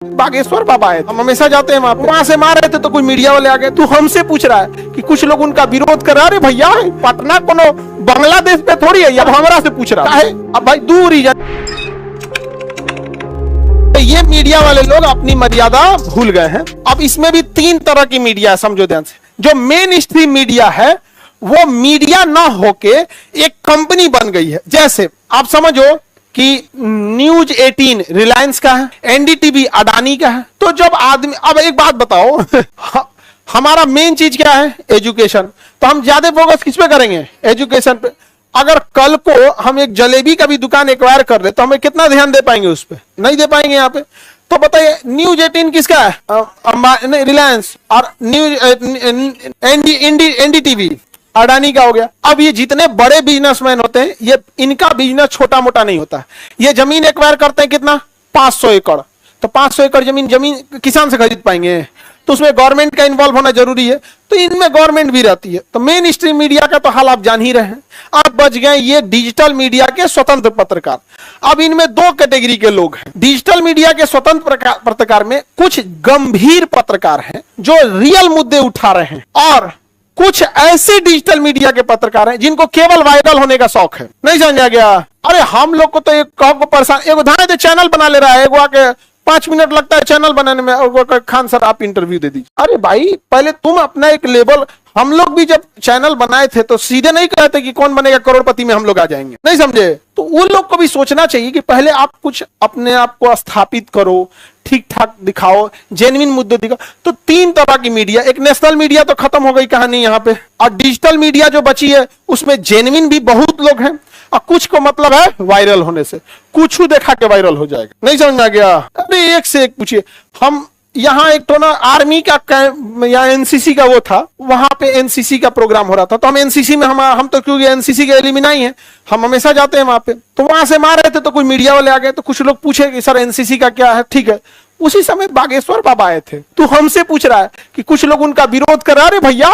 बागेश्वर बाबा है, हम हमेशा जाते हैं वहां से मार रहे थे तो कोई मीडिया वाले आ गए। तू हमसे पूछ रहा है कि कुछ लोग उनका विरोध कर रहे हैं। अरे भैया पटना कोनो बांग्लादेश पे थोड़ी है, अब हमारा से पूछ रहा है। अब भाई दूर ही जा। ये मीडिया वाले लोग अपनी मर्यादा भूल गए हैं। अब इसमें भी तीन तरह की मीडिया है, समझो ध्यान से। जो मेन स्ट्रीम मीडिया है वो मीडिया ना होके एक कंपनी बन गई है। जैसे आप समझो कि न्यूज 18 रिलायंस का है, एनडीटीवी अडानी का है। तो जब आदमी, अब एक बात बताओ हमारा मेन चीज क्या है? एजुकेशन। तो हम ज्यादा फोकस किस पे करेंगे? एजुकेशन पे। अगर कल को हम एक जलेबी का भी दुकान एक्वायर कर ले तो हमें कितना ध्यान दे पाएंगे उस पर? नहीं दे पाएंगे यहाँ पे। तो बताइए न्यूज 18 किसका है? रिलायंस। और न्यूज एनडीटीवी अडानी का हो गया। अब ये जितने बड़े बिजनेसमैन होते हैं, ये इनका बिजनेस छोटा मोटा नहीं होता। ये जमीन एक्वायर करते हैं कितना? 500 एकड़। तो 500 एकड़ जमीन किसान से खरीद पाएंगे? तो उसमें गवर्नमेंट का इन्वॉल्व होना जरूरी है। तो इनमें गवर्नमेंट भी रहती है। तो मेन स्ट्रीम मीडिया का तो हाल आप जान ही रहे हैं। अब बच गए ये डिजिटल मीडिया के स्वतंत्र पत्रकार। अब इनमें दो कैटेगरी के लोग हैं। डिजिटल मीडिया के स्वतंत्र पत्रकार में कुछ गंभीर पत्रकार हैं जो रियल मुद्दे उठा रहे हैं, और कुछ ऐसे डिजिटल मीडिया के पत्रकार हैं जिनको केवल वायरल होने का शौक है। नहीं समझा गया? अरे हम लोग को तो एक को परेशान, एक उदाहरण चैनल बना ले रहा है, एक आके 5 मिनट लगता है चैनल बनाने में, और खान सर आप इंटरव्यू दे दीजिए। अरे भाई पहले तुम अपना एक लेवल, हम लोग भी जब चैनल बनाए थे तो सीधे नहीं कहते कि कौन बनेगा करोड़पति में हम लोग आ जाएंगे। नहीं समझे? तो उन लोग को भी सोचना चाहिए कि पहले आप कुछ अपने आप को स्थापित करो, ठीक ठाक दिखाओ, जेन्युइन मुद्दे दिखाओ। तो तीन तरह की मीडिया, एक नेशनल मीडिया तो खत्म हो गई कहानी यहाँ पे, और डिजिटल मीडिया जो बची है उसमें जेन्युइन भी बहुत लोग हैं, और कुछ को मतलब है वायरल होने से, कुछ देखा के वायरल हो जाएगा। नहीं समझ में आ गया? अरे एक से एक पूछिए। हम यहाँ एक तो ना आर्मी का या एनसीसी का वो था, वहां पे एनसीसी का प्रोग्राम हो रहा था। तो हम एनसीसी में हम तो क्योंकि एनसीसी के एलिमनाई हैं, हम हमेशा जाते हैं वहां पे। तो वहां से मार रहे थे तो कोई मीडिया वाले आ गए। तो कुछ लोग पूछे कि सर एनसीसी का क्या है? ठीक है। उसी समय बागेश्वर बाबा आए थे। तू हमसे पूछ रहा है कि कुछ लोग उनका विरोध कर रहे हैं। अरे भैया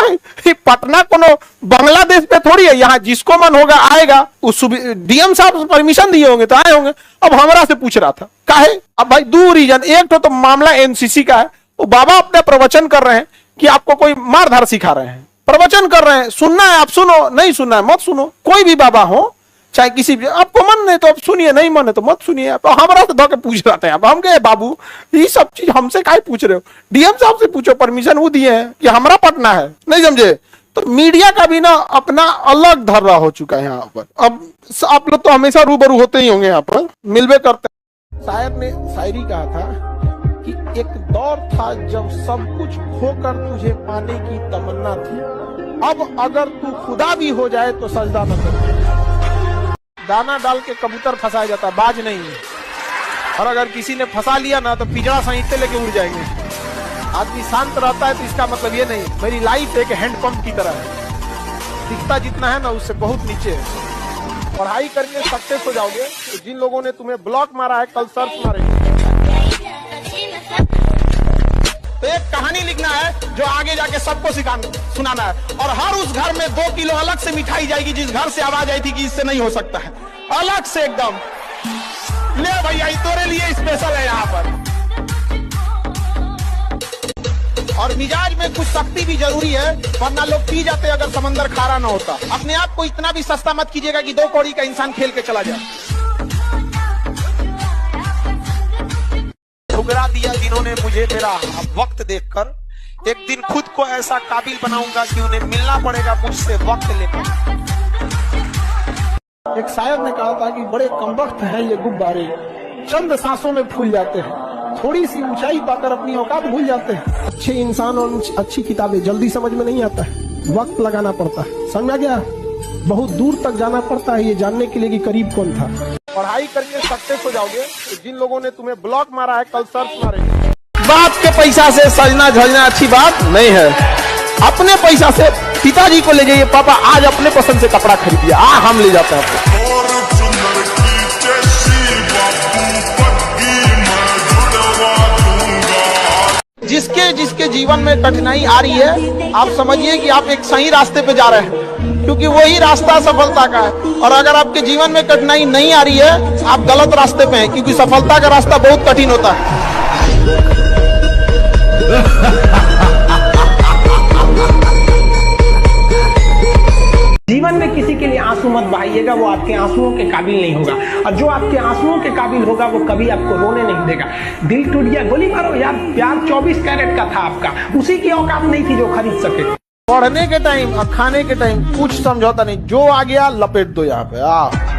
पटना कोनो बांग्लादेश पे थोड़ी है, यहाँ जिसको मन होगा आएगा। उस डीएम साहब परमिशन दिए होंगे तो आए होंगे। अब हमारा से पूछ रहा था काहे? अब भाई दूर ही जान। एक तो मामला एनसीसी का है, वो बाबा अपने प्रवचन कर रहे हैं कि आपको कोई मारधार सिखा रहे हैं, प्रवचन कर रहे हैं, सुनना है आप सुनो, नहीं सुनना है मत सुनो। कोई भी बाबा हो, चाहे किसी भी, आपको मन नहीं तो आप सुनिए, नहीं मन है तो मत सुनिए। आप हमारा से धोके पूछ रहा था। अब हम कहे बाबू ये सब चीज हमसे काहे पूछ रहे हो? डीएम साहब से पूछो, परमिशन वो दिए हैं कि हमारा पटना है। नहीं समझे? तो मीडिया का भी ना अपना अलग धर्रा हो चुका है यहाँ पर। अब आप लोग तो हमेशा रूबरू होते ही होंगे, यहाँ पर मिलवे करते। शायर ने शायरी कहा था कि एक दौर था जब सब कुछ खोकर तुझे पाने की तमन्ना थी, अब अगर तू खुदा भी हो जाए तो सजदा न कर। दाना डाल के कबूतर फंसाया जाता है, बाज नहीं है। और अगर किसी ने फंसा लिया ना तो पिंजरा सहित लेके उड़ जाएंगे। आदमी शांत रहता है तो इसका मतलब ये नहीं मेरी लाइफ एक हैंडपंप की तरह है, दिखता जितना है ना उससे बहुत नीचे है। पढ़ाई करके सक्सेस हो जाओगे। तो जिन लोगों ने तुम्हें ब्लॉक मारा है, कल सर्च मारेंगे। तो एक कहानी लिखना है जो आगे जाके सबको सुनाना है। और हर उस घर में 2 किलो अलग से मिठाई जाएगी जिस घर से आवाज आई थी कि इससे नहीं हो सकता है, अलग से एकदम। ले भैया तोरे लिए स्पेशल है यहाँ पर। और मिजाज में कुछ शक्ति भी जरूरी है, वरना लोग पी जाते अगर समंदर खारा ना होता। अपने आप को इतना भी सस्ता मत कीजिएगा कि 2 कौड़ी का इंसान खेल के चला जाए। ठुकरा दिया जिन्होंने मुझे मेरा वक्त देखकर, एक दिन खुद को ऐसा काबिल बनाऊंगा कि उन्हें मिलना पड़ेगा मुझसे वक्त लेकर। एक शायर ने कहा था कि बड़े कमबख्त हैं ये गुब्बारे, चंद सांसों में फूल जाते हैं, थोड़ी सी ऊंचाई पाकर अपनी औकात भूल जाते हैं। अच्छे इंसान और अच्छी किताबें जल्दी समझ में नहीं आता है, वक्त लगाना पड़ता है। समझ गया? बहुत दूर तक जाना पड़ता है ये जानने के लिए कि करीब कौन था। पढ़ाई करके सक्सेस हो जाओगे। तो जिन लोगों ने तुम्हें ब्लॉक मारा है, कल सर्च मारेंगे। बाप के पैसा से सजना झलना अच्छी बात नहीं है। अपने पैसा से पिताजी को ले जाइए, पापा आज अपने पसंद से कपड़ा खरीदिए, हम ले जाते हैं। जिसके जिसके जीवन में कठिनाई आ रही है, आप समझिए कि आप एक सही रास्ते पे जा रहे हैं, क्योंकि वही रास्ता सफलता का है। और अगर आपके जीवन में कठिनाई नहीं आ रही है, आप गलत रास्ते पे हैं, क्योंकि सफलता का रास्ता बहुत कठिन होता है। जीवन में किसी के लिए आंसू मत बहाइएगा, वो आपके आंसुओं के काबिल नहीं होगा, और जो आपके आंसुओं के काबिल होगा वो कभी आपको रोने नहीं देगा। दिल टूट गया, गोली मारो यार, प्यार 24 कैरेट का था आपका, उसी की औकात नहीं थी जो खरीद सके। पढ़ने के टाइम और खाने के टाइम कुछ समझौता नहीं, जो आ गया लपेट दो यहाँ पे।